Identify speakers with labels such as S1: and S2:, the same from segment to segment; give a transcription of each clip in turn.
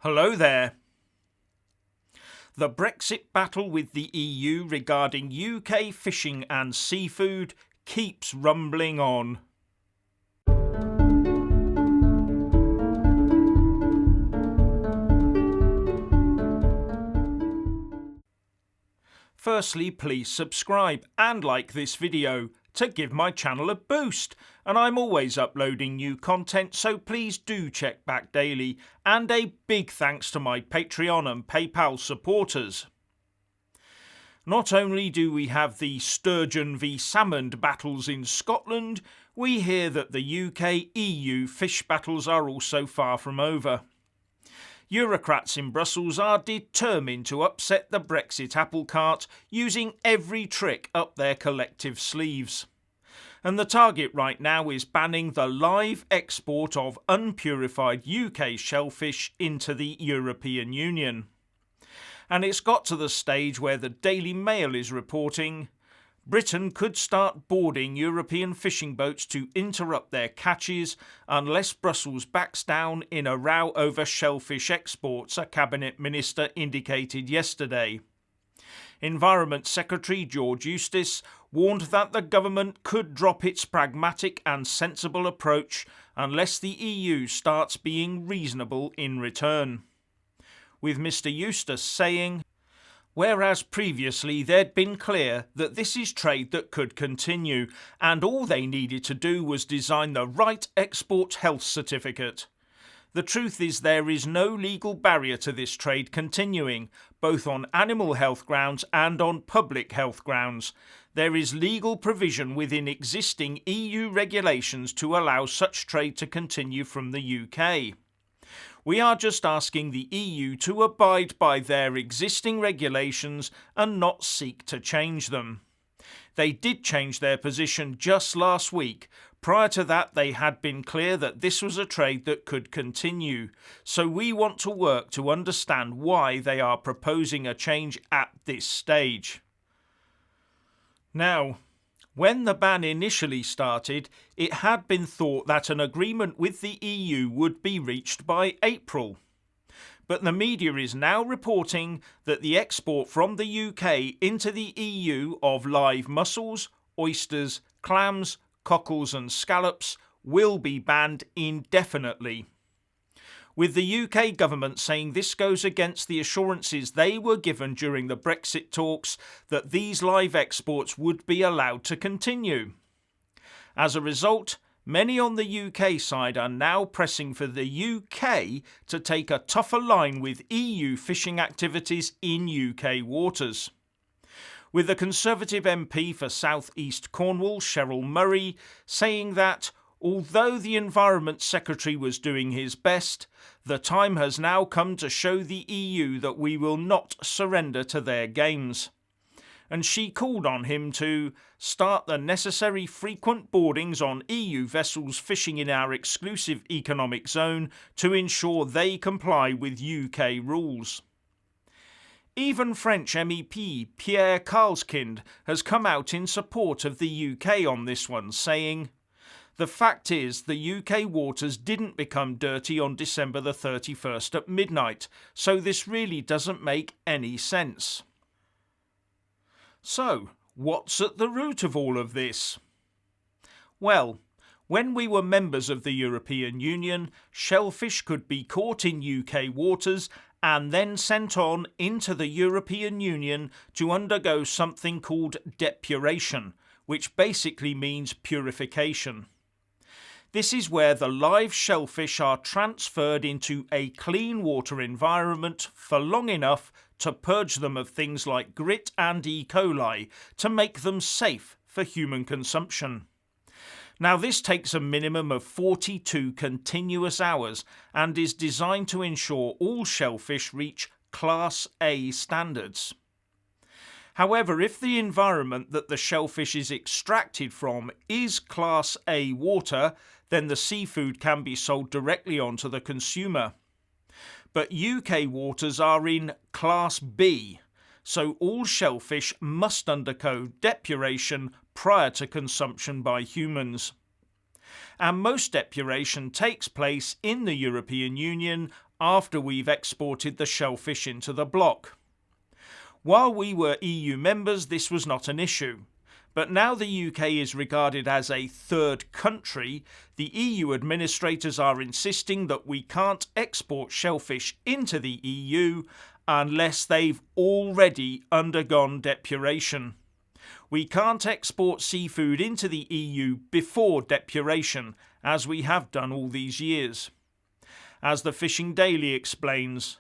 S1: Hello there. The Brexit battle with the EU regarding UK fishing and seafood keeps rumbling on. Firstly, please subscribe and like this video to give my channel a boost, and I'm always uploading new content, so please do check back daily, and a big thanks to my Patreon and PayPal supporters. Not only do we have the sturgeon v salmon battles in Scotland, we hear that the UK-EU fish battles are also far from over. Eurocrats in Brussels are determined to upset the Brexit apple cart using every trick up their collective sleeves. And the target right now is banning the live export of unpurified UK shellfish into the European Union. And it's got to the stage where the Daily Mail is reporting Britain could start boarding European fishing boats to interrupt their catches unless Brussels backs down in a row over shellfish exports, a cabinet minister indicated yesterday. Environment Secretary George Eustice warned that the government could drop its pragmatic and sensible approach unless the EU starts being reasonable in return. With Mr Eustice saying, whereas previously they'd been clear that this is trade that could continue and all they needed to do was design the right export health certificate. The truth is there is no legal barrier to this trade continuing, both on animal health grounds and on public health grounds. There is legal provision within existing EU regulations to allow such trade to continue from the UK. We are just asking the EU to abide by their existing regulations and not seek to change them. They did change their position just last week. Prior to that, they had been clear that this was a trade that could continue. So we want to work to understand why they are proposing a change at this stage. Now, when the ban initially started, it had been thought that an agreement with the EU would be reached by April. But the media is now reporting that the export from the UK into the EU of live mussels, oysters, clams, cockles and scallops will be banned indefinitely. With the UK government saying this goes against the assurances they were given during the Brexit talks that these live exports would be allowed to continue. As a result, many on the UK side are now pressing for the UK to take a tougher line with EU fishing activities in UK waters. With the Conservative MP for South East Cornwall, Cheryl Murray, saying that although the Environment Secretary was doing his best, the time has now come to show the EU that we will not surrender to their games. And she called on him to start the necessary frequent boardings on EU vessels fishing in our exclusive economic zone to ensure they comply with UK rules. Even French MEP Pierre Karleskind has come out in support of the UK on this one, saying, the fact is the UK waters didn't become dirty on December the 31st at midnight, so this really doesn't make any sense. So, what's at the root of all of this? Well, when we were members of the European Union, shellfish could be caught in UK waters and then sent on into the European Union to undergo something called depuration, which basically means purification. This is where the live shellfish are transferred into a clean water environment for long enough to purge them of things like grit and E. coli to make them safe for human consumption. Now this takes a minimum of 42 continuous hours and is designed to ensure all shellfish reach Class A standards. However, if the environment that the shellfish is extracted from is Class A water, then the seafood can be sold directly onto the consumer. But UK waters are in Class B, so all shellfish must undergo depuration prior to consumption by humans. And most depuration takes place in the European Union after we've exported the shellfish into the bloc. While we were EU members, this was not an issue. But now the UK is regarded as a third country, the EU administrators are insisting that we can't export shellfish into the EU unless they've already undergone depuration. We can't export seafood into the EU before depuration, as we have done all these years. As the Fishing Daily explains,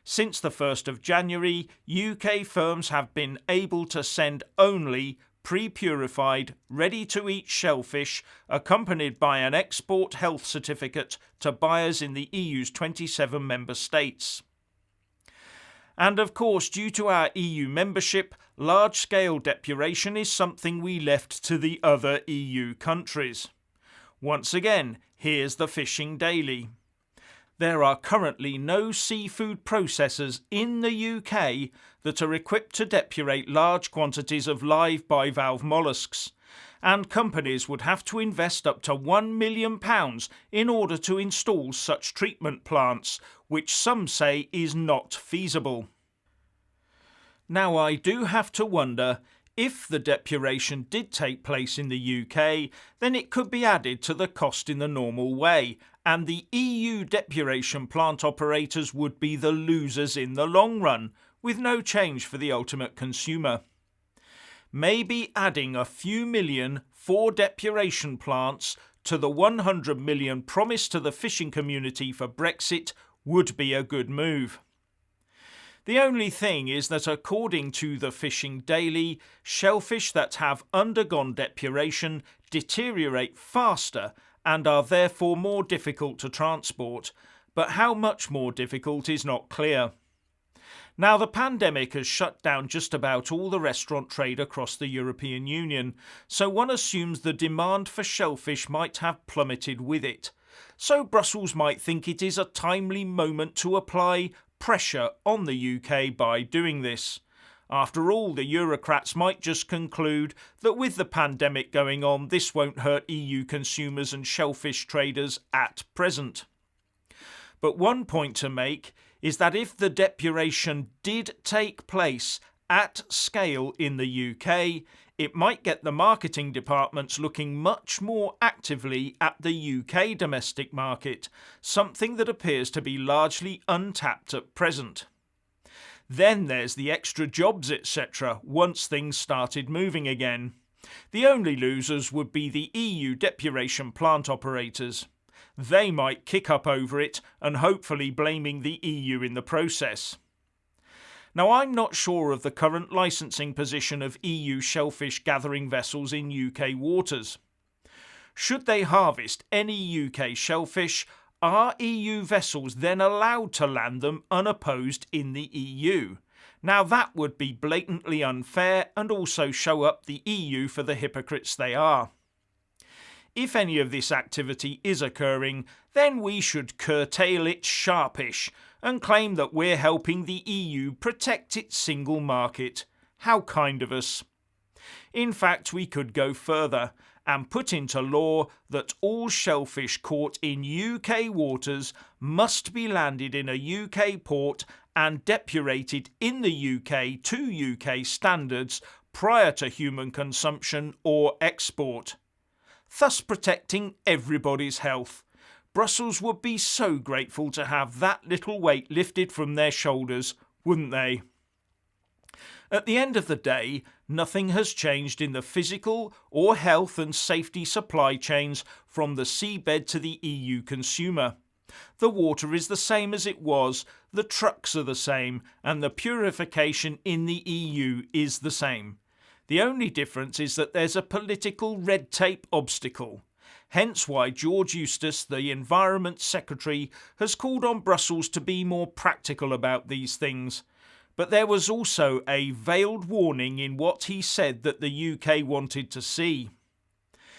S1: since the 1st of January, UK firms have been able to send only pre-purified, ready-to-eat shellfish accompanied by an export health certificate to buyers in the EU's 27 member states. And of course, due to our EU membership, large-scale depuration is something we left to the other EU countries. Once again, here's the Fishing Daily. There are currently no seafood processors in the UK that are equipped to depurate large quantities of live bivalve molluscs, and companies would have to invest up to £1 million in order to install such treatment plants, which some say is not feasible. Now, I do have to wonder, if the depuration did take place in the UK, then it could be added to the cost in the normal way, and the EU depuration plant operators would be the losers in the long run, with no change for the ultimate consumer. Maybe adding a few million for depuration plants to the 100 million promised to the fishing community for Brexit would be a good move. The only thing is that according to the Fishing Daily, shellfish that have undergone depuration deteriorate faster and are therefore more difficult to transport, but how much more difficult is not clear. Now, the pandemic has shut down just about all the restaurant trade across the European Union, so one assumes the demand for shellfish might have plummeted with it. So Brussels might think it is a timely moment to apply pressure on the UK by doing this. After all, the Eurocrats might just conclude that with the pandemic going on, this won't hurt EU consumers and shellfish traders at present. But one point to make is that if the depuration did take place at scale in the UK, it might get the marketing departments looking much more actively at the UK domestic market, something that appears to be largely untapped at present. Then there's the extra jobs, etc., once things started moving again. The only losers would be the EU depuration plant operators. They might kick up over it and hopefully blaming the EU in the process. Now, I'm not sure of the current licensing position of EU shellfish gathering vessels in UK waters. Should they harvest any UK shellfish, are EU vessels then allowed to land them unopposed in the EU? Now, that would be blatantly unfair and also show up the EU for the hypocrites they are. If any of this activity is occurring, then we should curtail it sharpish and claim that we're helping the EU protect its single market. How kind of us. In fact, we could go further and put into law that all shellfish caught in UK waters must be landed in a UK port and depurated in the UK to UK standards prior to human consumption or export, thus protecting everybody's health. Brussels would be so grateful to have that little weight lifted from their shoulders, wouldn't they? At the end of the day, nothing has changed in the physical or health and safety supply chains from the seabed to the EU consumer. The water is the same as it was, the trucks are the same, and the purification in the EU is the same. The only difference is that there's a political red tape obstacle. Hence why George Eustice, the Environment Secretary, has called on Brussels to be more practical about these things. But there was also a veiled warning in what he said that the UK wanted to see.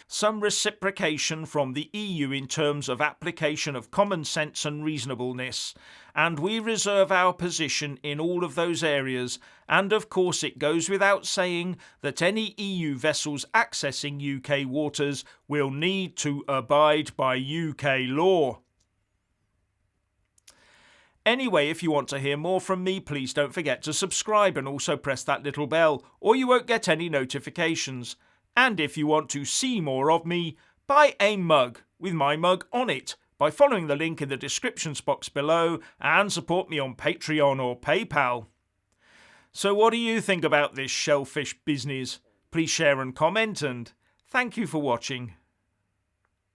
S1: Some reciprocation from the EU in terms of application of common sense and reasonableness, and we reserve our position in all of those areas, and of course it goes without saying that any EU vessels accessing UK waters will need to abide by UK law. Anyway, if you want to hear more from me, please don't forget to subscribe and also press that little bell, or you won't get any notifications. And if you want to see more of me, buy a mug with my mug on it by following the link in the descriptions box below, and support me on Patreon or PayPal. So what do you think about this shellfish business? Please share and comment, and thank you for watching.